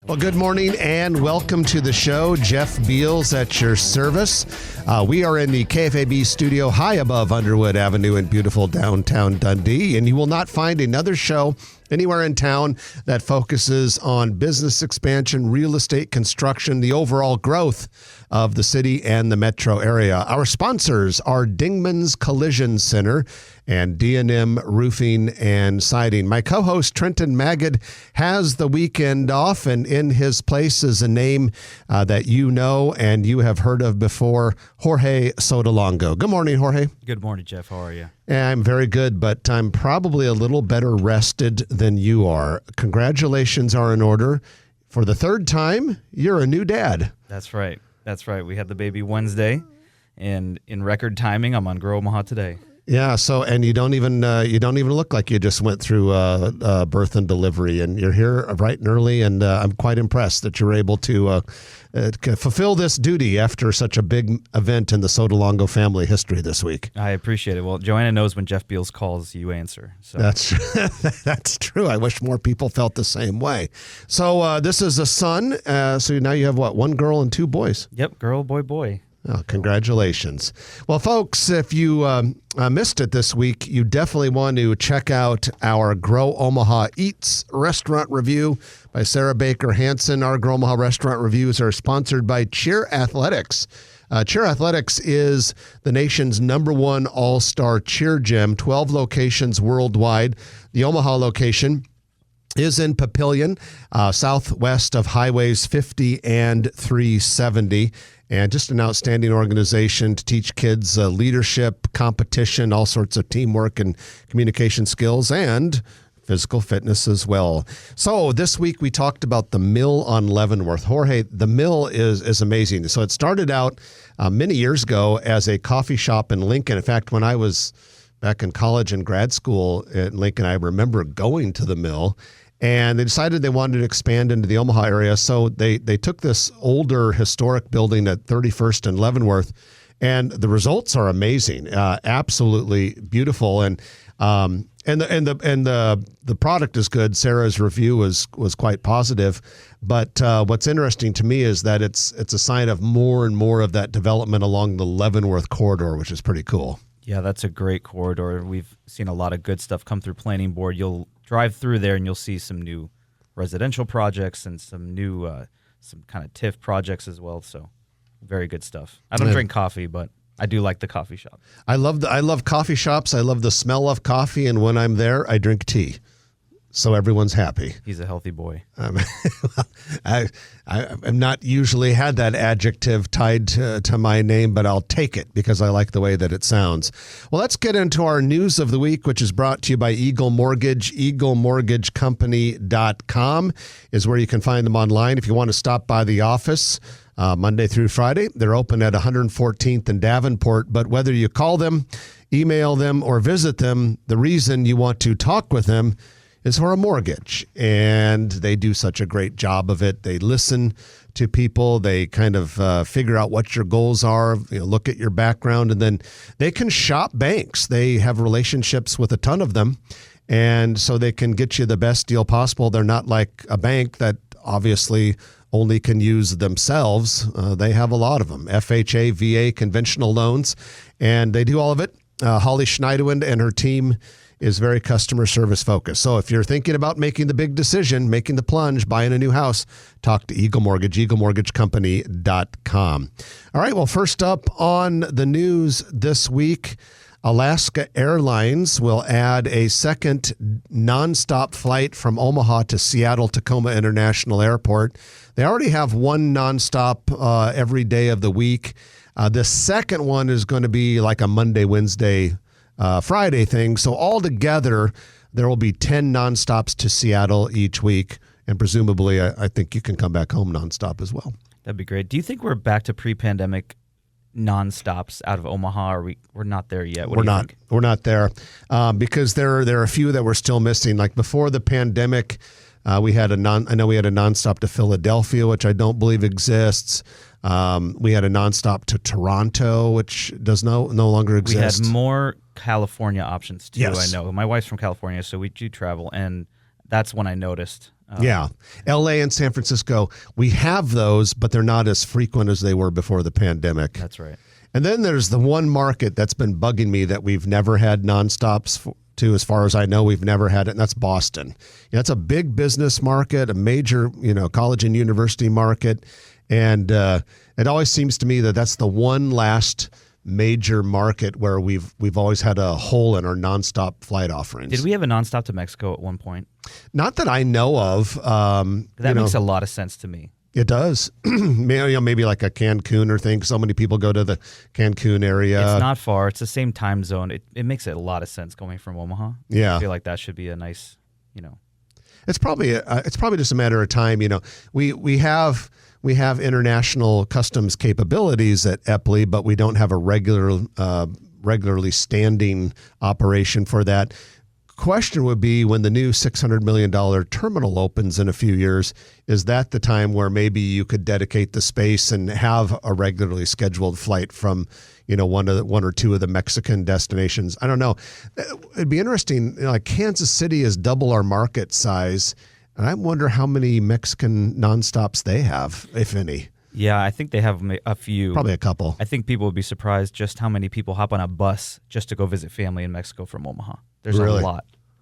Well, good morning and welcome to the show. Jeff Beals at your service. We are in the KFAB studio high above Underwood Avenue in beautiful downtown Dundee, and you will not find another show anywhere in town that focuses on business expansion, real estate construction, the overall growth of the city and the metro area. Our sponsors are Dingman's Collision Center and D&M Roofing and Siding. My co-host Trenton Magid has the weekend off, and in his place is a name that you know and you have heard of before, Jorge Sotolongo. Good morning, Jorge. Good morning, Jeff. How are you? I'm very good, but I'm probably a little better rested than you are. Congratulations are in order. For the third time, you're a new dad. That's right. We had the baby Wednesday, and in record timing, I'm on Grow Omaha today. Yeah. So, and you don't even look like you just went through birth and delivery, and you're here bright and early, and I'm quite impressed that you're able to fulfill this duty after such a big event in the Sotolongo family history this week. I appreciate it. Well, Joanna knows when Jeff Beals calls, you answer. So. That's true. I wish more people felt the same way. So this is a son. So now you have what? One girl and two boys. Yep. Girl, boy. Oh, congratulations. Well, folks, if you missed it this week, you definitely want to check out our Grow Omaha Eats restaurant review by Sarah Baker Hansen. Our Grow Omaha restaurant reviews are sponsored by Cheer Athletics. Cheer Athletics is the nation's #1 all-star cheer gym, 12 locations worldwide. The Omaha location is in Papillion, southwest of highways 50 and 370. And just an outstanding organization to teach kids leadership, competition, all sorts of teamwork and communication skills, and physical fitness as well. So this week we talked about the Mill on Leavenworth. Jorge, the Mill is amazing. So it started out many years ago as a coffee shop in Lincoln. In fact, when I was back in college and grad school at Lincoln, I remember going to the Mill. And they decided they wanted to expand into the Omaha area. So they took this older historic building at 31st and Leavenworth, and the results are amazing, absolutely beautiful. And the product is good. Sarah's review was quite positive. But what's interesting to me is that it's a sign of more and more of that development along the Leavenworth corridor, which is pretty cool. Yeah, that's a great corridor. We've seen a lot of good stuff come through Planning Board. You'll drive through there and you'll see some new residential projects and some new some kind of TIF projects as well. So very good stuff. I don't drink coffee, but I do like the coffee shop. I love coffee shops. I love the smell of coffee, and when I'm there, I drink tea. So everyone's happy. He's a healthy boy. I've not usually had that adjective tied to my name, but I'll take it because I like the way that it sounds. Well, let's get into our news of the week, which is brought to you by Eagle Mortgage. EagleMortgageCompany.com is where you can find them online. If you want to stop by the office Monday through Friday, they're open at 114th and Davenport. But whether you call them, email them, or visit them, the reason you want to talk with them is for a mortgage, and they do such a great job of it. They listen to people. They kind of figure out what your goals are, look at your background, and then they can shop banks. They have relationships with a ton of them, and so they can get you the best deal possible. They're not like a bank that obviously only can use themselves. They have a lot of them, FHA, VA, conventional loans, and they do all of it. Holly Schneiderwind and her team is very customer service focused. So if you're thinking about making the big decision, making the plunge, buying a new house, talk to Eagle Mortgage, EagleMortgageCompany.com. All right, well, first up on the news this week, Alaska Airlines will add a second nonstop flight from Omaha to Seattle-Tacoma International Airport. They already have one nonstop every day of the week. The second one is going to be like a Monday, Wednesday, Friday thing. So altogether, there will be 10 nonstops to Seattle each week. And presumably, I think you can come back home nonstop as well. That'd be great. Do you think we're back to pre-pandemic nonstops out of Omaha? Or we're not there yet? We're not there because there are a few that we're still missing. Like before the pandemic, we had a nonstop to Philadelphia, which I don't believe exists. We had a nonstop to Toronto, which does no longer exist. We had more California options too. Yes. I know my wife's from California, so we do travel, and That's when I noticed. Yeah. L.A. and San Francisco, we have those, but they're not as frequent as they were before the pandemic. That's right. And then there's the one market that's been bugging me that we've never had nonstops to, as far as I know. We've never had it, and that's Boston. It's a big business market, a major, college and university market. And it always seems to me that that's the one last major market where we've always had a hole in our nonstop flight offerings. Did we have a nonstop to Mexico at one point? Not that I know of. That makes a lot of sense to me. It does. Maybe like a Cancun or thing. So many people go to the Cancun area. It's not far. It's the same time zone. It makes a lot of sense going from Omaha. Yeah. I feel like that should be a nice, It's probably just a matter of time. We have international customs capabilities at Epley, but we don't have a regularly standing operation for that. Question would be, when the new $600 million terminal opens in a few years, is that the time where maybe you could dedicate the space and have a regularly scheduled flight from, one or two of the Mexican destinations? I don't know. It'd be interesting. Like Kansas City is double our market size, and I wonder how many Mexican nonstops they have, if any. Yeah, I think they have a few. Probably a couple. I think people would be surprised just how many people hop on a bus just to go visit family in Mexico from Omaha. There's really?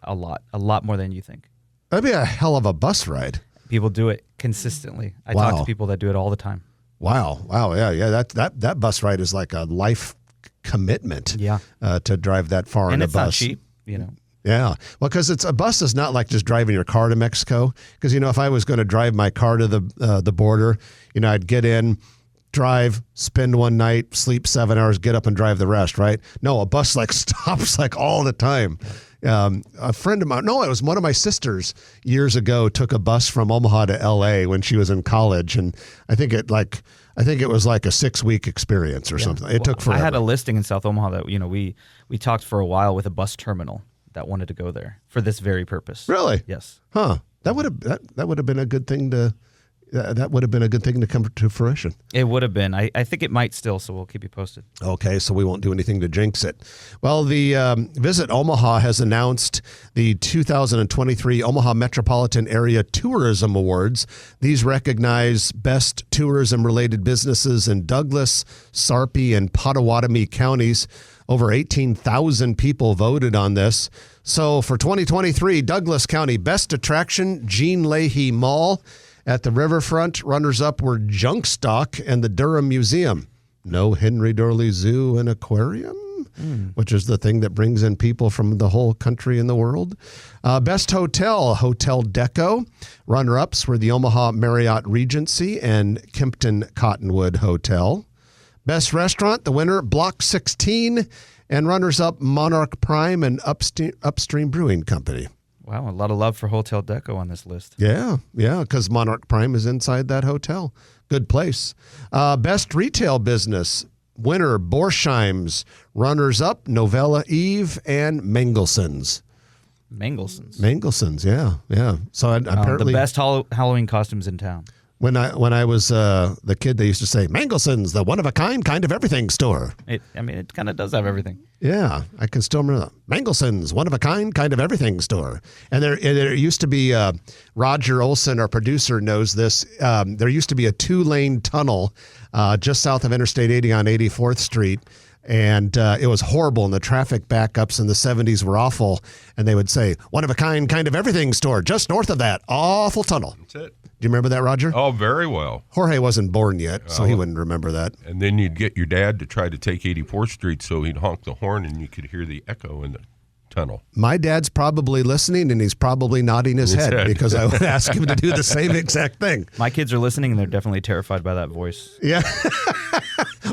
a lot more than you think. That'd be a hell of a bus ride. People do it consistently. I Wow. talk to people that do it all the time. Wow. Yeah. That bus ride is like a life commitment. Yeah. To drive that far And in a it's bus. not cheap, Yeah. Well, because a bus is not like just driving your car to Mexico. Because, if I was going to drive my car to the border, I'd get in, drive, spend one night, sleep 7 hours, get up and drive the rest, right? No, a bus stops all the time. A friend of mine, no, it was one of my sisters years ago, took a bus from Omaha to L.A. when she was in college. And I think it was like a 6-week experience or something. It took forever. I had a listing in South Omaha that, we talked for a while with a bus terminal that wanted to go there for this very purpose. Really? Yes. Huh. That would have been a good thing to come to fruition. It would have been. I think it might still, so we'll keep you posted. Okay, so we won't do anything to jinx it. Well, the Visit Omaha has announced the 2023 Omaha Metropolitan Area Tourism Awards. These recognize best tourism-related businesses in Douglas, Sarpy, and Potawatomi counties. Over 18,000 people voted on this. So for 2023, Douglas County Best Attraction, Jean Leahy Mall. At the riverfront, runners-up were Junk Stock and the Durham Museum. No Henry Dorley Zoo and Aquarium, which is the thing that brings in people from the whole country and the world. Best Hotel, Hotel Deco. Runner-ups were the Omaha Marriott Regency and Kempton Cottonwood Hotel. Best Restaurant, the winner, Block 16. And runners-up, Monarch Prime and Upstream Brewing Company. Wow, a lot of love for Hotel Deco on this list. Yeah, because Monarch Prime is inside that hotel. Good place. Best Retail Business, winner, Borsheim's. Runners-up, Novella Eve and Mangelson's. Mangelson's, yeah. So apparently the best Halloween costumes in town. When I was the kid, they used to say, Mangelson's, the one-of-a-kind kind of everything store. It kind of does have everything. Yeah, I can still remember that. Mangelson's, one-of-a-kind kind of everything store. And there used to be, Roger Olson, our producer, knows this. There used to be a 2-lane tunnel just south of Interstate 80 on 84th Street. And it was horrible, and the traffic backups in the 70s were awful. And they would say, one-of-a-kind kind of everything store just north of that awful tunnel. That's it. Do you remember that, Roger? Oh, very well. Jorge wasn't born yet, so he wouldn't remember that. And then you'd get your dad to try to take 84th Street so he'd honk the horn and you could hear the echo in the tunnel. My dad's probably listening, and he's probably nodding his head because I would ask him to do the same exact thing. My kids are listening, and they're definitely terrified by that voice. Yeah.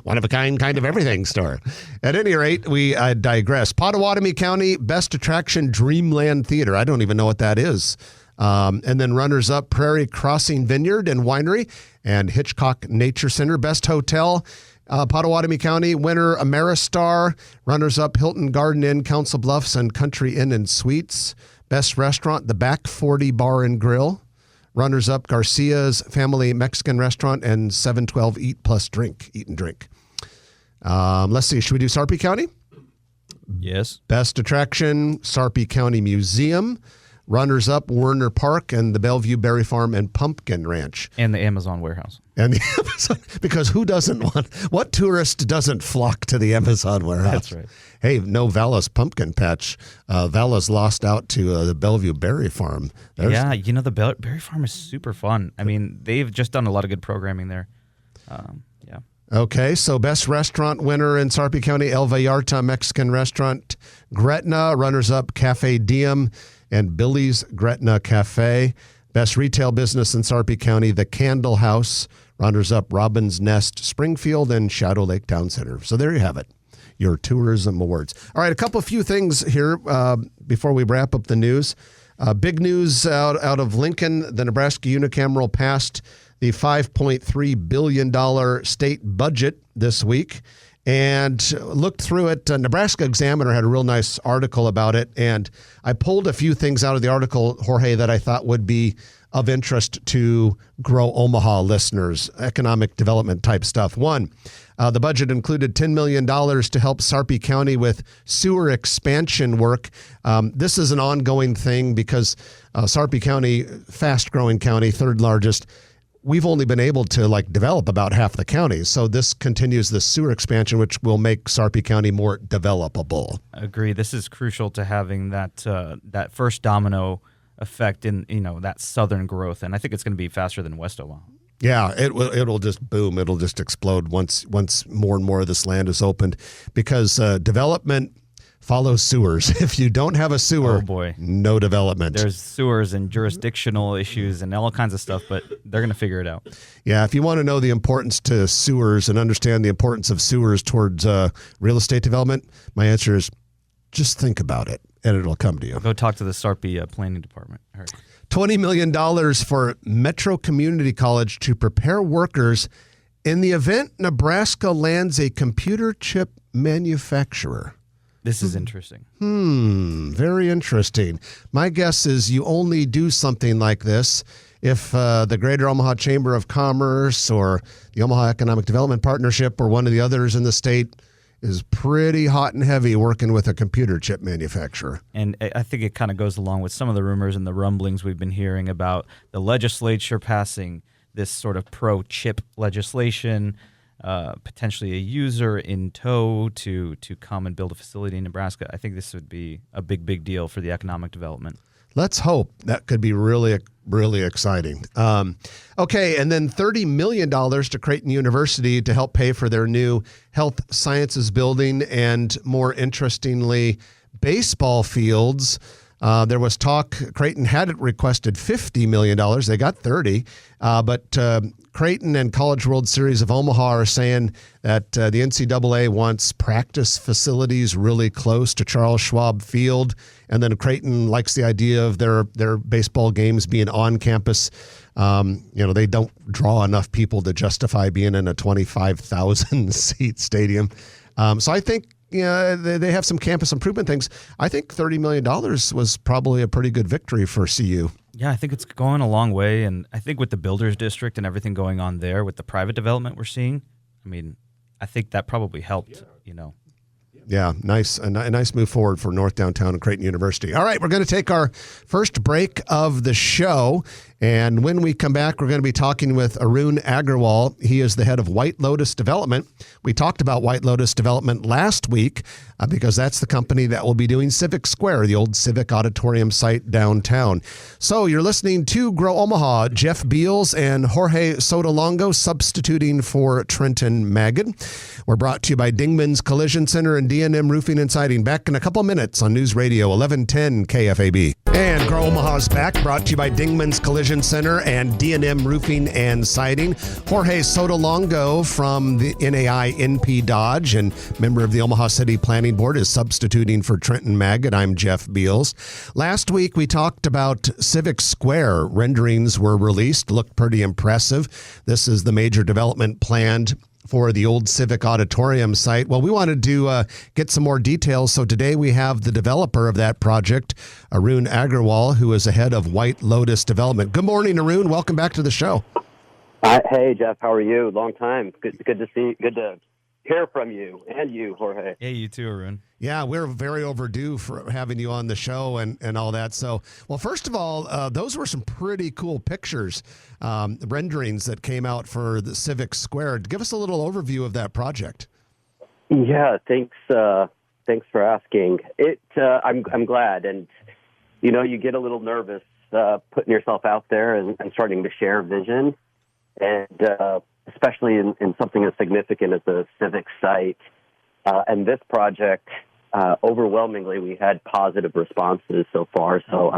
One-of-a-kind kind of everything store. At any rate, we digress. Potawatomi County Best Attraction, Dreamland Theater. I don't even know what that is. And then runners-up, Prairie Crossing Vineyard and Winery and Hitchcock Nature Center. Best Hotel, Potawatomi County, winner, Ameristar. Runners-up, Hilton Garden Inn, Council Bluffs, and Country Inn and Suites. Best Restaurant, the Back 40 Bar and Grill. Runners-up, Garcia's Family Mexican Restaurant and 712 Eat and Drink. Let's see, should we do Sarpy County? Yes. Best Attraction, Sarpy County Museum. Runners up, Werner Park and the Bellevue Berry Farm and Pumpkin Ranch. And the Amazon warehouse. And the Amazon, because who doesn't what tourist doesn't flock to the Amazon warehouse? That's right. Hey, no Vala's pumpkin patch. Vala's lost out to the Bellevue Berry Farm. Yeah, the Berry Farm is super fun. I mean, they've just done a lot of good programming there. Yeah. Okay, so best restaurant winner in Sarpy County, El Vallarta Mexican Restaurant, Gretna, runners-up Cafe Diem and Billy's Gretna Cafe. Best retail business in Sarpy County, The Candle House, runners-up Robin's Nest, Springfield, and Shadow Lake Town Center. So there you have it, your tourism awards. All right, a few things here before we wrap up the news. Big news out of Lincoln. The Nebraska Unicameral passed the $5.3 billion state budget this week and looked through it. Nebraska Examiner had a real nice article about it, and I pulled a few things out of the article, Jorge, that I thought would be of interest to Grow Omaha listeners, economic development type stuff. One, the budget included $10 million to help Sarpy County with sewer expansion work. This is an ongoing thing because Sarpy County, fast-growing county, third largest, we've only been able to develop about half the county. So this continues the sewer expansion, which will make Sarpy County more developable. I agree. This is crucial to having that first domino effect in that southern growth, and I think it's going to be faster than West Omaha. Yeah, it'll just boom. It'll just explode once more and more of this land is opened, because development follows sewers. If you don't have a sewer, oh boy, no development. There's sewers and jurisdictional issues and all kinds of stuff, but they're going to figure it out. Yeah, if you want to know the importance to sewers and understand the importance of sewers towards real estate development, my answer is just think about it, and it'll come to you. Go talk to the Sarpy planning department. $20 million for Metro Community College to prepare workers in the event Nebraska lands a computer chip manufacturer. This is interesting. Very interesting. My guess is you only do something like this if the Greater Omaha Chamber of Commerce or the Omaha Economic Development Partnership or one of the others in the state is pretty hot and heavy working with a computer chip manufacturer. And I think it kind of goes along with some of the rumors and the rumblings we've been hearing about the legislature passing this sort of pro-chip legislation, potentially a user in tow to come and build a facility in Nebraska. I think this would be a big deal for the economic development. Let's hope. That could be really, really exciting. Okay, and then $30 million to Creighton University to help pay for their new health sciences building and, more interestingly, baseball fields. There was talk, Creighton had requested $50 million. They got $30, but Creighton and College World Series of Omaha are saying that the NCAA wants practice facilities really close to Charles Schwab Field, and then Creighton likes the idea of their baseball games being on campus. They don't draw enough people to justify being in a 25,000 seat stadium. So I think they have some campus improvement things. I think $30 million was probably a pretty good victory for CU. Yeah, I think it's going a long way, and I think with the Builders District and everything going on there, with the private development we're seeing, I think that probably helped, Yeah, a nice move forward for North Downtown and Creighton University. All right, we're going to take our first break of the show, and when we come back, we're going to be talking with Arun Agarwal. He is the head of White Lotus Development. We talked about White Lotus Development last week because that's the company that will be doing Civic Square, the old Civic Auditorium site downtown. So you're listening to Grow Omaha. Jeff Beals and Jorge Sotolongo substituting for Trenton Magid. We're brought to you by Dingman's Collision Center and D&M Roofing and Siding. Back in a couple minutes on News Radio 1110 KFAB. And Grow Omaha's back, brought to you by Dingman's Collision Center and D&M Roofing and Siding. Jorge Sotolongo from the NAI NP Dodge and member of the Omaha City Planning Board is substituting for Trenton Magid. I'm Jeff Beals. Last week we talked about Civic Square. Renderings were released, looked pretty impressive. This is the major development planned for the old Civic Auditorium site. Well, we wanted to get some more details, so today we have the developer of that project, Arun Agarwal, who is ahead of White Lotus Development. Good morning, Arun. Welcome back to the show. Hey, Jeff. How are you? Long time. Good to see. Good to hear from you and you, Jorge. Hey, you too, Arun. Yeah, we're very overdue for having you on the show and all that. So, well, first of all, those were some pretty cool pictures, renderings that came out for the Civic Square. Give us a little overview of that project. Yeah, thanks. Thanks for asking. I'm glad, and you get a little nervous putting yourself out there and starting to share vision, and especially in something as significant as a civic site. And this project, overwhelmingly, we had positive responses so far. So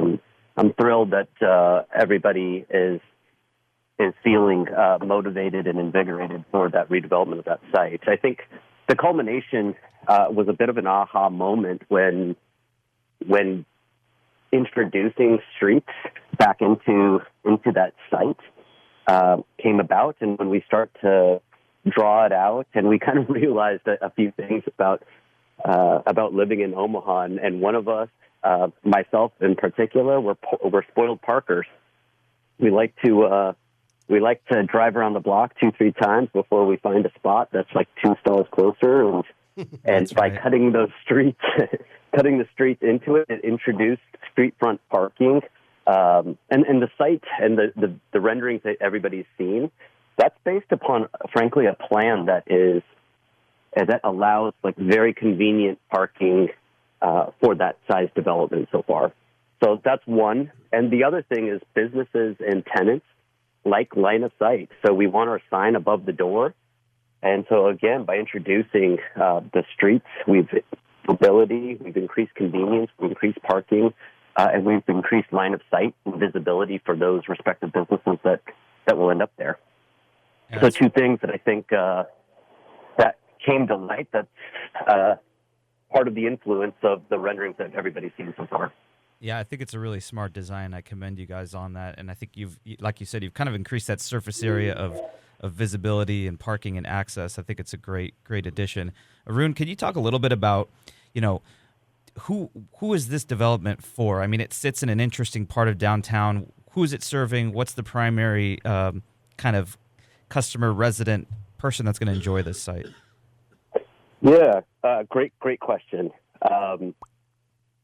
I'm thrilled that everybody is feeling motivated and invigorated for that redevelopment of that site. I think the culmination was a bit of an aha moment when introducing streets back into that site came about, and when we start to draw it out, and we kind of realized a few things about living in Omaha, and one of us, myself in particular, we're spoiled parkers. We like to drive around the block 2-3 times before we find a spot that's like 2 stalls closer, and by right. cutting the streets into it, it introduced street front parking, and the site and the renderings that everybody's seen. That's based upon, frankly, a plan that allows like very convenient parking for that size development so far. So that's one. And the other thing is businesses and tenants like line of sight. So we want our sign above the door. And so again, by introducing the streets, we've increased convenience, we've increased parking, and we've increased line of sight and visibility for those respective businesses that will end up there. Yeah, so 2 things that I think that came to light that's part of the influence of the renderings that everybody's seen so far. Yeah, I think it's a really smart design. I commend you guys on that. And I think like you said, you've kind of increased that surface area of visibility and parking and access. I think it's a great addition. Arun, can you talk a little bit about, who is this development for? I mean, it sits in an interesting part of downtown. Who is it serving? What's the primary kind of customer, resident person that's going to enjoy this site? Yeah, great question.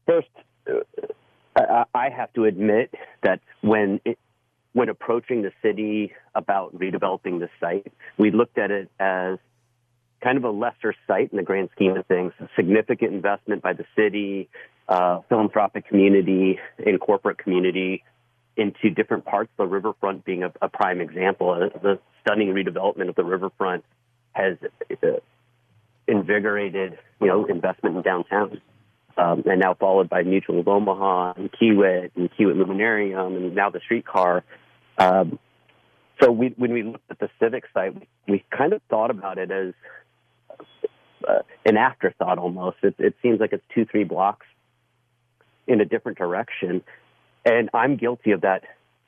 First, I have to admit that when approaching the city about redeveloping the site, we looked at it as kind of a lesser site in the grand scheme of things. A significant investment by the city, philanthropic community, and corporate community into different parts, the riverfront being a prime example. The stunning redevelopment of the riverfront has invigorated, investment in downtown. And now followed by Mutual of Omaha and Kiewit Luminarium and now the streetcar. So when we looked at the civic site, we kind of thought about it as an afterthought almost. It seems like it's 2-3 blocks in a different direction. And I'm guilty of that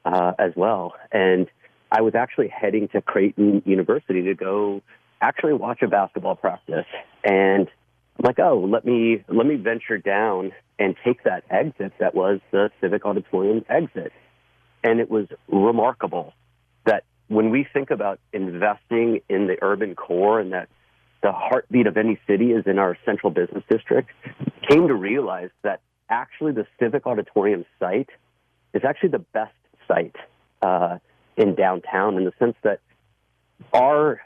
as well. And I was actually heading to Creighton University to go actually watch a basketball practice. And I'm like, let me venture down and take that exit that was the Civic Auditorium exit. And it was remarkable that when we think about investing in the urban core and that the heartbeat of any city is in our central business district, came to realize that actually the Civic Auditorium site is actually the best site in downtown, in the sense that our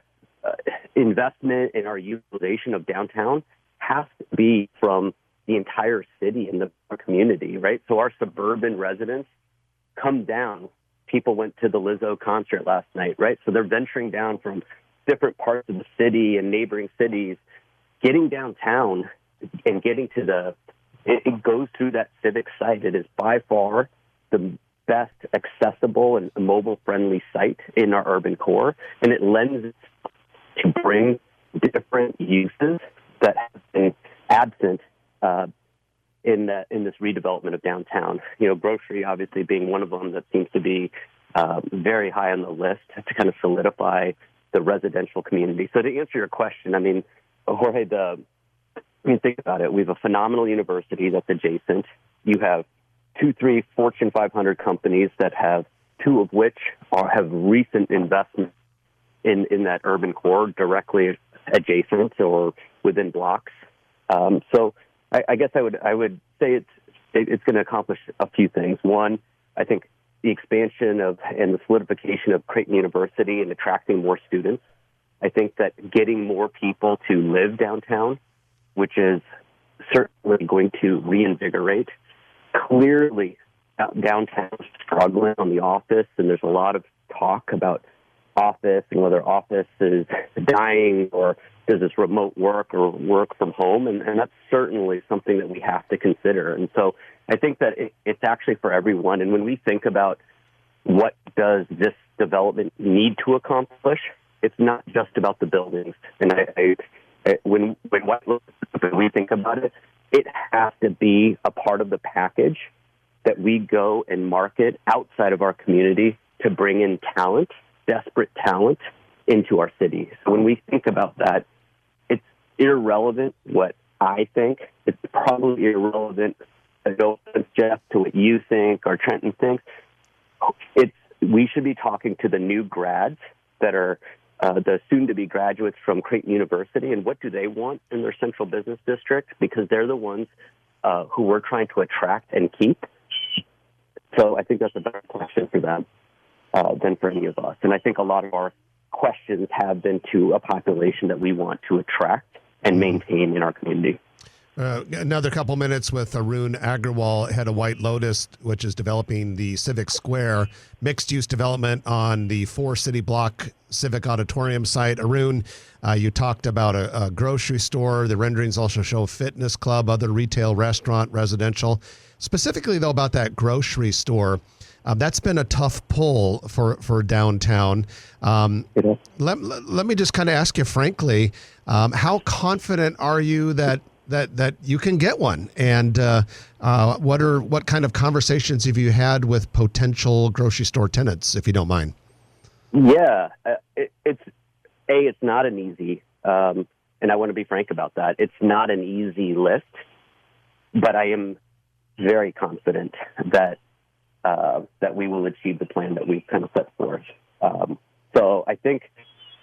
investment in our utilization of downtown has to be from the entire city and the community, right? So our suburban residents come down. People went to the Lizzo concert last night, right? So they're venturing down from different parts of the city and neighboring cities, getting downtown and getting to it goes through that civic site. It is by far the best accessible and mobile-friendly site in our urban core, and it lends itself to bring different uses that have been absent in this redevelopment of downtown. Grocery obviously being one of them that seems to be very high on the list to kind of solidify the residential community. So to answer your question, I mean, Jorge, think about it. We have a phenomenal university that's adjacent. You have 2-3 Fortune 500 companies that have 2 of which have recent investment in that urban core directly adjacent or within blocks. So I guess I would say it's going to accomplish a few things. One, I think the expansion and the solidification of Creighton University and attracting more students. I think that getting more people to live downtown, which is certainly going to reinvigorate. Clearly, downtown is struggling on the office, and there's a lot of talk about office and whether office is dying or does this remote work or work from home, and that's certainly something that we have to consider. And so I think that it's actually for everyone. And when we think about what does this development need to accomplish, it's not just about the buildings. And when we think about it, it has to be a part of the package that we go and market outside of our community to bring in talent, desperate talent, into our city. So when we think about that, it's irrelevant what I think. It's probably irrelevant, no offense, Jeff, to what you think or Trenton thinks. We should be talking to the new grads that are the soon-to-be graduates from Creighton University, and what do they want in their central business district, because they're the ones who we're trying to attract and keep. So I think that's a better question for them than for any of us. And I think a lot of our questions have been to a population that we want to attract and maintain in our community. Another couple minutes with Arun Agarwal, head of White Lotus, which is developing the Civic Square mixed-use development on the 4-city block Civic Auditorium site. Arun, you talked about a grocery store. The renderings also show a fitness club, other retail, restaurant, residential. Specifically, though, about that grocery store, that's been a tough pull for downtown. Let me just kind of ask you frankly, how confident are you that you can get one, and what kind of conversations have you had with potential grocery store tenants, if you don't mind? Yeah, it's not an easy, and I want to be frank about that. It's not an easy list, but I am very confident that we will achieve the plan that we've kind of set forth. So I think,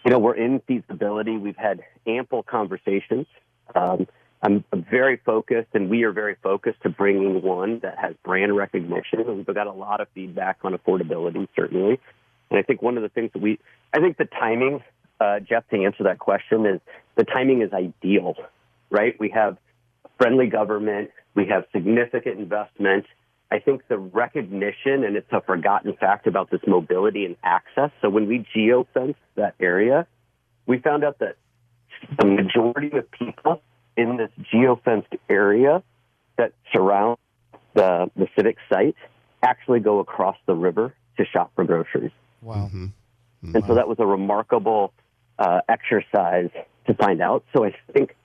we're in feasibility. We've had ample conversations. I'm very focused, and we are very focused to bringing one that has brand recognition. We've got a lot of feedback on affordability, certainly. And I think one of the things I think the timing, Jeff, to answer that question, is the timing is ideal, right? We have friendly government. We have significant investment. I think the recognition, and it's a forgotten fact about this mobility and access. So when we geofenced that area, we found out that the majority of people in this geofenced area that surrounds the civic site actually go across the river to shop for groceries. Wow. Mm-hmm. Mm-hmm. And so that was a remarkable exercise to find out. So I think,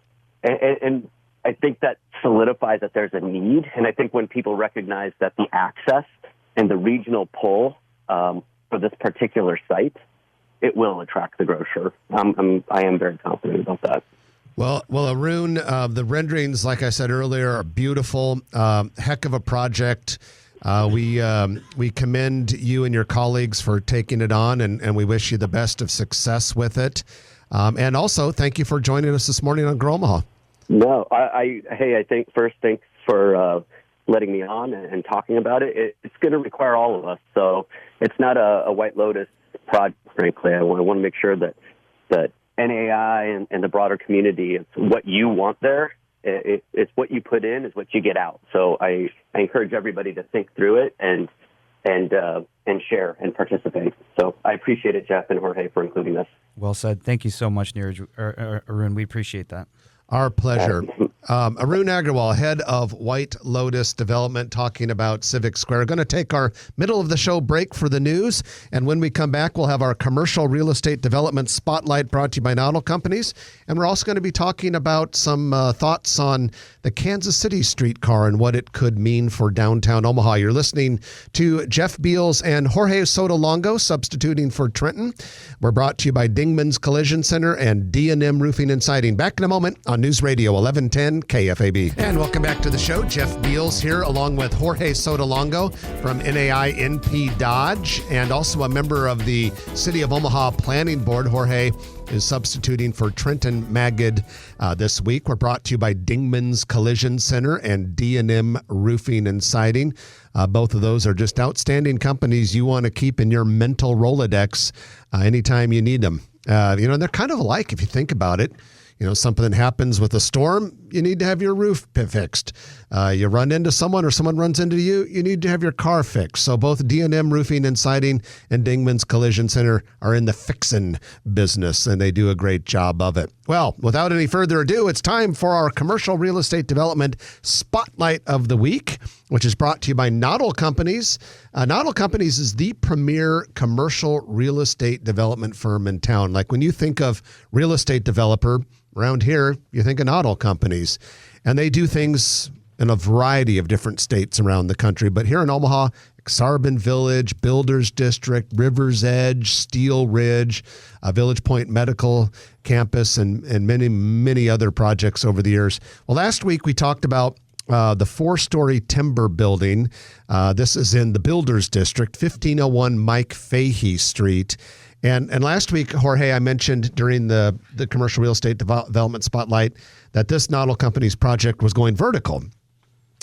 and I think that solidifies that there's a need. And I think when people recognize that the access and the regional pull for this particular site, it will attract the grocer. I am very confident about that. Well, Arun, the renderings, like I said earlier, are beautiful. Heck of a project. We commend you and your colleagues for taking it on, and we wish you the best of success with it. And also, thank you for joining us this morning on Grow Omaha. No, I think first, thanks for letting me on and talking about it. It's going to require all of us. So it's not a White Lotus project, frankly. I want to make sure that NAI and the broader community, it's what you want there. It's what you put in is what you get out. So I encourage everybody to think through it and share and participate. So I appreciate it, Jeff and Jorge, for including us. Well said. Thank you so much, Arun. We appreciate that. Our pleasure. Arun Agarwal, head of White Lotus Development, talking about Civic Square. Going to take our middle of the show break for the news. And when we come back, we'll have our commercial real estate development spotlight brought to you by Nodal Companies. And we're also going to be talking about some thoughts on the Kansas City streetcar and what it could mean for downtown Omaha. You're listening to Jeff Beals and Jorge Soto-Longo, substituting for Trenton. We're brought to you by Dingman's Collision Center and D&M Roofing and Siding. Back in a moment on News Radio 1110 610 KFAB. And welcome back to the show. Jeff Beals here, along with Jorge Sotolongo from NAI NP Dodge, and also a member of the City of Omaha Planning Board. Jorge is substituting for Trenton Magid this week. We're brought to you by Dingman's Collision Center and D&M Roofing and Siding. Both of those are just outstanding companies you want to keep in your mental Rolodex anytime you need them. They're kind of alike if you think about it. Something happens with a storm, you need to have your roof fixed. You run into someone or someone runs into you, you need to have your car fixed. So both D&M Roofing and Siding and Dingman's Collision Center are in the fixin' business, and they do a great job of it. Well, without any further ado, it's time for our commercial real estate development spotlight of the week, which is brought to you by Noddle Companies. Noddle Companies is the premier commercial real estate development firm in town. Like when you think of real estate developer around here, you think of Noddle Companies. And they do things in a variety of different states around the country. But here in Omaha, Exarban Village, Builders District, River's Edge, Steel Ridge, Village Point Medical Campus, and many, many other projects over the years. Well, last week we talked about the 4-story timber building. This is in the Builders District, 1501 Mike Fahey Street. And last week, Jorge, I mentioned during the commercial real estate development spotlight that this Noddle Companies project was going vertical.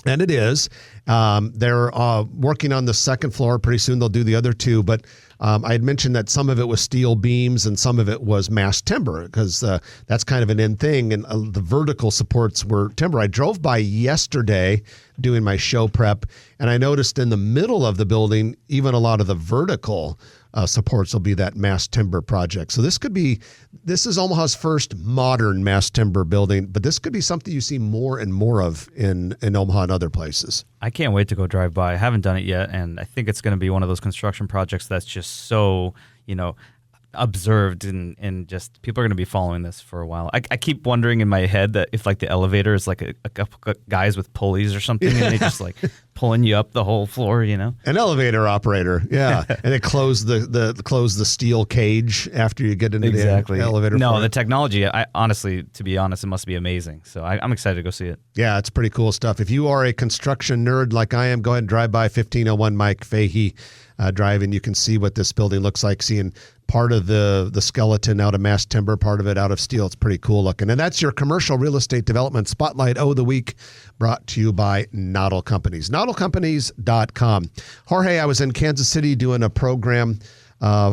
And it is. They're working on the second floor. Pretty soon they'll do the other two. But I had mentioned that some of it was steel beams and some of it was mass timber, because that's kind of an in thing. And the vertical supports were timber. I drove by yesterday doing my show prep, and I noticed in the middle of the building, even a lot of the vertical supports will be that mass timber project. So this is Omaha's first modern mass timber building, but this could be something you see more and more of in Omaha and other places. I can't wait to go drive by. I haven't done it yet, and I think it's going to be one of those construction projects that's just so, observed and just people are going to be following this for a while. I keep wondering in my head that if like the elevator is like a couple guys with pulleys or something and they just like pulling you up the whole floor, An elevator operator, yeah. And they close the steel cage after you get into the elevator. No, the technology, to be honest, it must be amazing. So I'm excited to go see it. Yeah, it's pretty cool stuff. If you are a construction nerd like I am, go ahead and drive by 1501 Mike Fahey Drive, and you can see what this building looks like, seeing part of the skeleton out of mass timber, part of it out of steel. It's pretty cool looking. And that's your commercial real estate development spotlight of the week, brought to you by Noddle Companies. NoddleCompanies.com. Jorge, I was in Kansas City doing a program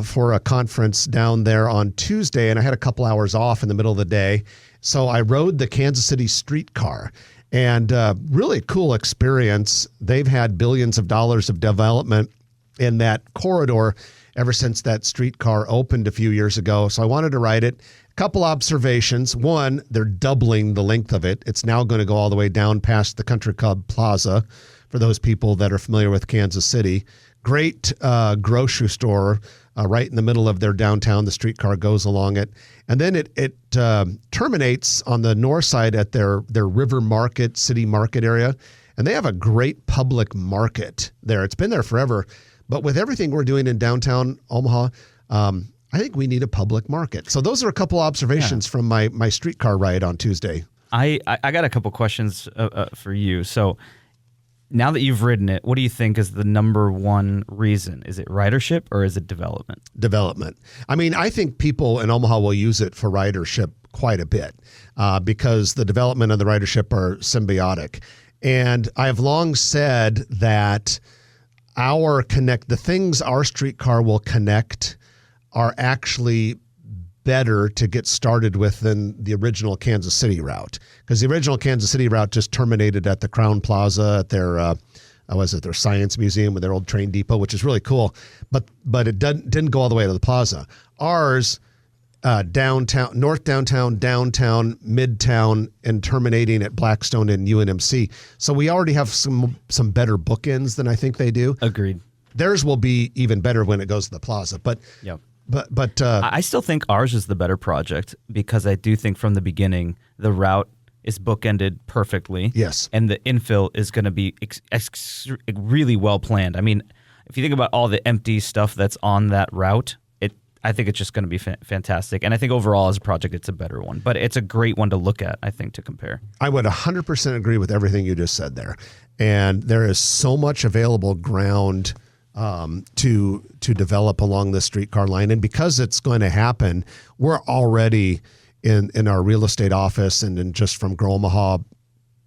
for a conference down there on Tuesday, and I had a couple hours off in the middle of the day. So I rode the Kansas City streetcar. And really cool experience. They've had billions of dollars of development in that corridor ever since that streetcar opened a few years ago. So I wanted to ride it. A couple observations. One, they're doubling the length of it. It's now going to go all the way down past the Country Club Plaza for those people that are familiar with Kansas City. Great grocery store right in the middle of their downtown. The streetcar goes along it. And then it terminates on the north side at their River Market, City Market area. And they have a great public market there. It's been there forever. But with everything we're doing in downtown Omaha, I think we need a public market. So those are a couple observations from my streetcar ride on Tuesday. I got a couple questions for you. So now that you've ridden it, what do you think is the number one reason? Is it ridership or is it development? Development. I mean, I think people in Omaha will use it for ridership quite a bit because the development and the ridership are symbiotic. And I've long said that the things our streetcar will connect are actually better to get started with than the original Kansas City route, because the original Kansas City route just terminated at the Crown Plaza at their their Science Museum with their old train depot, which is really cool, but it didn't go all the way to the plaza. Ours downtown, north downtown, downtown, midtown, and terminating at Blackstone and UNMC. So we already have some better bookends than I think they do. Agreed. Theirs will be even better when it goes to the plaza. But yep. But I still think ours is the better project because I do think from the beginning the route is bookended perfectly. Yes. And the infill is going to be really well planned. I mean, if you think about all the empty stuff that's on that route, I think it's just going to be fantastic. And I think overall as a project, it's a better one. But it's a great one to look at, I think, to compare. I would 100% agree with everything you just said there. And there is so much available ground to develop along the streetcar line. And because it's going to happen, we're already in our real estate office and just from Grow Omaha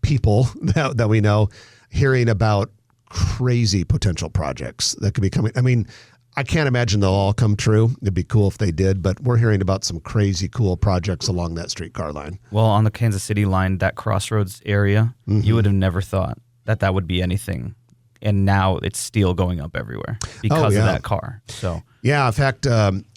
people that we know, hearing about crazy potential projects that could be coming. I mean, I can't imagine they'll all come true. It'd be cool if they did, but we're hearing about some crazy cool projects along that streetcar line. Well, on the Kansas City line, that crossroads area, you would have never thought that would be anything. And now it's steel going up everywhere because of that car. So yeah, in fact,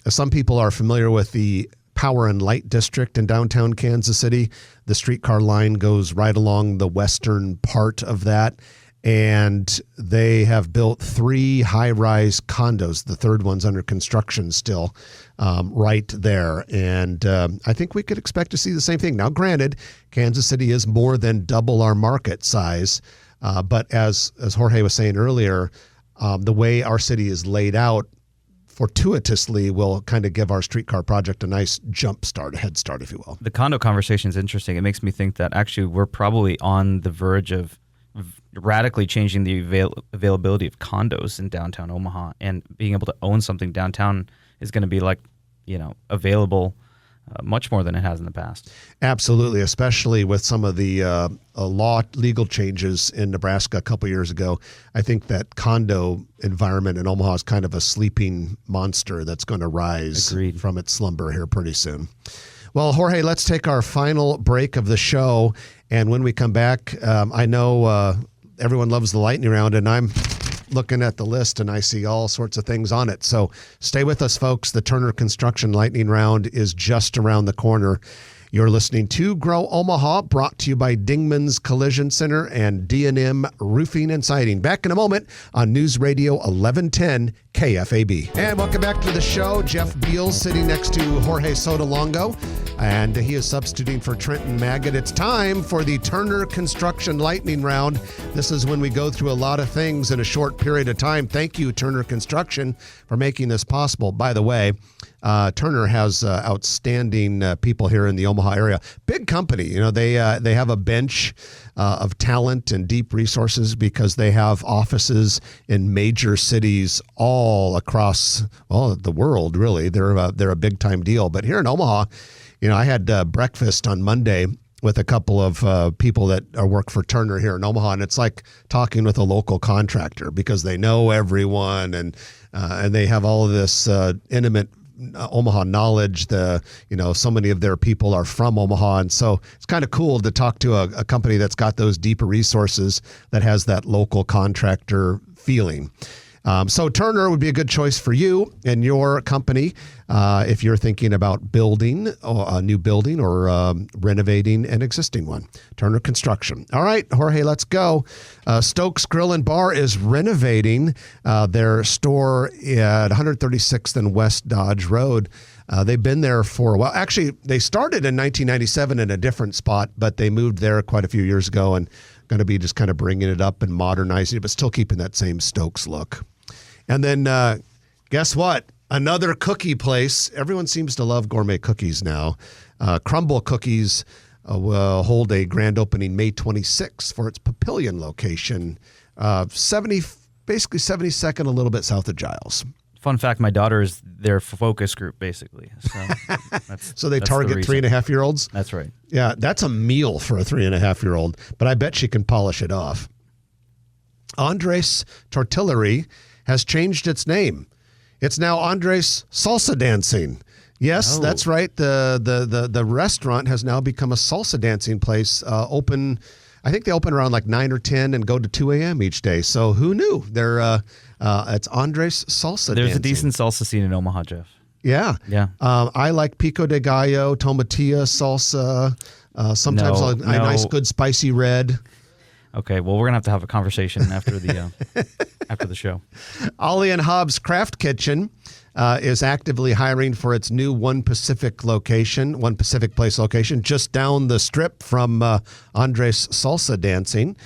some people are familiar with the Power and Light District in downtown Kansas City. The streetcar line goes right along the western part of that. And they have built 3 high-rise condos. The third one's under construction still, right there. And I think we could expect to see the same thing. Now, granted, Kansas City is more than double our market size. But as Jorge was saying earlier, the way our city is laid out fortuitously will kind of give our streetcar project a nice jump start, a head start, if you will. The condo conversation is interesting. It makes me think that actually we're probably on the verge of radically changing the availability of condos in downtown Omaha, and being able to own something downtown is going to be available much more than it has in the past. Absolutely, especially with some of the legal changes in Nebraska a couple years ago. I think that condo environment in Omaha is kind of a sleeping monster that's going to rise from its slumber here pretty soon. Well, Jorge, let's take our final break of the show. And when we come back, I know everyone loves the lightning round, and I'm looking at the list and I see all sorts of things on it. So stay with us, folks. The Turner Construction Lightning Round is just around the corner. You're listening to Grow Omaha, brought to you by Dingman's Collision Center and D&M Roofing and Siding. Back in a moment on News Radio 1110 KFAB. And welcome back to the show. Jeff Beals sitting next to Jorge Sotolongo, and he is substituting for Trenton Maggot. It's time for the Turner Construction Lightning Round. This is when we go through a lot of things in a short period of time. Thank you, Turner Construction, for making this possible. By the way, Turner has outstanding people here in the Omaha area. Big company. You know, they have a bench of talent and deep resources because they have offices in major cities all across the world. Really, they're a big time deal. But here in Omaha, I had breakfast on Monday with a couple of people that work for Turner here in Omaha, and it's like talking with a local contractor because they know everyone and they have all of this intimate Omaha knowledge. So many of their people are from Omaha, and so it's kind of cool to talk to a company that's got those deeper resources that has that local contractor feeling. So Turner would be a good choice for you and your company if you're thinking about building a new building or renovating an existing one. Turner Construction. All right, Jorge, let's go. Stokes Grill and Bar is renovating their store at 136th and West Dodge Road. They've been there for a while. Actually, they started in 1997 in a different spot, but they moved there quite a few years ago and going to be just kind of bringing it up and modernizing it, but still keeping that same Stokes look. And then guess what? Another cookie place. Everyone seems to love gourmet cookies now. Crumble Cookies will hold a grand opening May 26th for its Papillion location, basically 72nd, a little bit south of Giles. Fun fact, my daughter is their focus group, basically. So they target 3.5-year-olds? That's right. Yeah, that's a meal for a 3.5-year-old, but I bet she can polish it off. Andres Tortillery has changed its name. It's now Andres Salsa Dancing. Yes, that's right. The restaurant has now become a salsa dancing place. I think they open around like 9 or 10 and go to 2 a.m. each day. So who knew? It's Andres Salsa There's Dancing. a decent salsa scene in Omaha, Jeff. Yeah. Yeah. I like pico de gallo, tomatilla salsa. Sometimes a nice, good, spicy red. Okay, well, we're going to have a conversation after the after the show. Ollie and Hobbs Craft Kitchen is actively hiring for its new One Pacific Place location, just down the strip from Andres Salsa Dancing.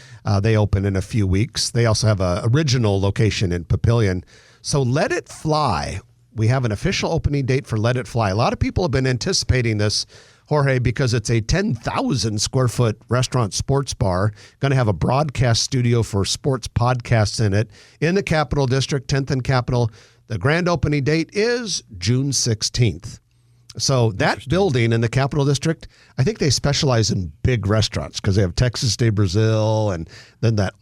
They open in a few weeks. They also have an original location in Papillion. So Let It Fly we have an official opening date for Let It Fly. A lot of people have been anticipating this, Jorge, because it's a 10,000 square foot restaurant sports bar, going to have a broadcast studio for sports podcasts in it in the Capital District, 10th and Capital. The grand opening date is June 16th. So that building in the Capital District, I think they specialize in big restaurants because they have Texas de Brazil and then that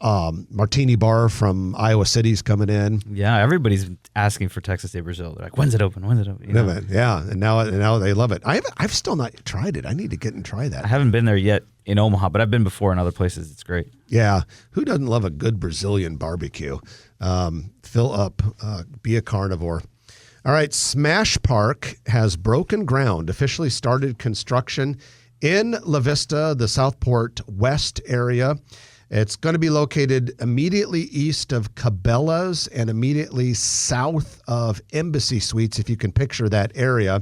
martini bar from Iowa City's coming in. Yeah, everybody's asking for Texas de Brazil. They're like, when's it open? When's it open? You know? Yeah, and now they love it. I've still not tried it. I need to get and try that. I haven't been there yet in Omaha, but I've been before in other places. It's great. Yeah, who doesn't love a good Brazilian barbecue? Fill up, be a carnivore. All right, Smash Park has broken ground, officially started construction in La Vista, the Southport West area. It's going to be located immediately east of Cabela's and immediately south of Embassy Suites, if you can picture that area.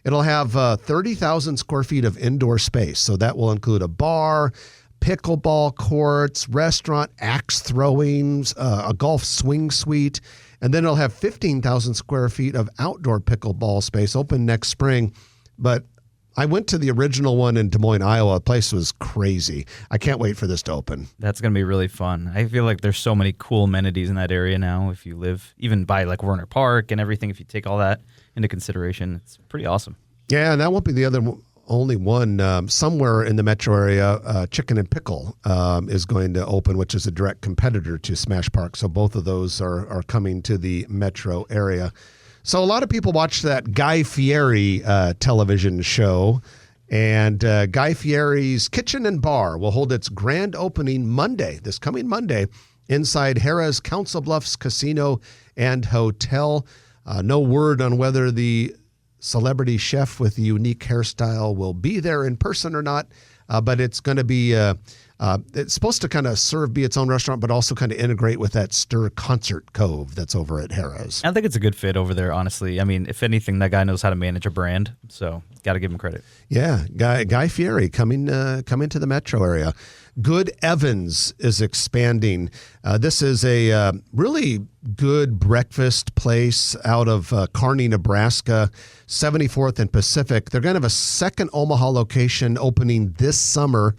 It'll have 30,000 square feet of indoor space, so that will include a bar, pickleball courts, restaurant, axe throwings, a golf swing suite, and then it'll have 15,000 square feet of outdoor pickleball space open next spring. But I went to the original one in Des Moines, Iowa. The place was crazy. I can't wait for this to open. That's going to be really fun. I feel like there's so many cool amenities in that area now. If you live even by like Werner Park and everything, if you take all that into consideration, it's pretty awesome. Yeah, and that won't be the only one. Somewhere in the metro area, Chicken and Pickle is going to open, which is a direct competitor to Smash Park. So both of those are coming to the metro area. So a lot of people watch that Guy Fieri television show, and Guy Fieri's Kitchen and Bar will hold its grand opening Monday, this coming Monday, inside Harrah's Council Bluffs Casino and Hotel. No word on whether the celebrity chef with the unique hairstyle will be there in person or not, but it's going to be it's supposed to kind of be its own restaurant, but also kind of integrate with that Stir Concert Cove that's over at Harrah's. I think it's a good fit over there, honestly. I mean, if anything, that guy knows how to manage a brand, so got to give him credit. Yeah, Guy Fieri coming to the metro area. Good Evans is expanding. This is a really good breakfast place out of Kearney, Nebraska, 74th and Pacific. They're going to have a second Omaha location opening this summer,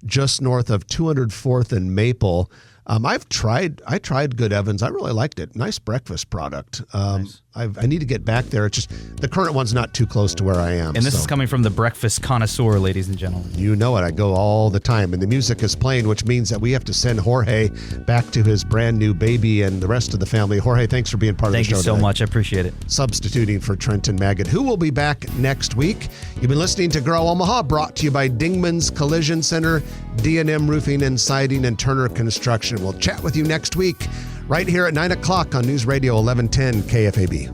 just north of 204th and Maple. I tried Good Evans. I really liked it. Nice breakfast product. Nice. I need to get back there. It's just the current one's not too close to where I am. And this is coming from the breakfast connoisseur, ladies and gentlemen. You know it. I go all the time. And the music is playing, which means that we have to send Jorge back to his brand new baby and the rest of the family. Jorge, thanks for being part of the show Thank you so today. much. I appreciate it. Substituting for Trenton Maggot, who will be back next week. You've been listening to Grow Omaha, brought to you by Dingman's Collision Center, D&M Roofing and Siding, and Turner Construction. We'll chat with you next week right here at 9 o'clock on News Radio 1110 KFAB.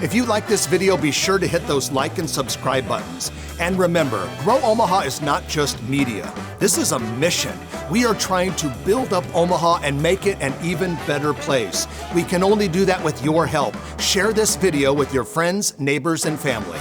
If you like this video, be sure to hit those like and subscribe buttons. And remember, Grow Omaha is not just media. This is a mission. We are trying to build up Omaha and make it an even better place. We can only do that with your help. Share this video with your friends, neighbors, and family.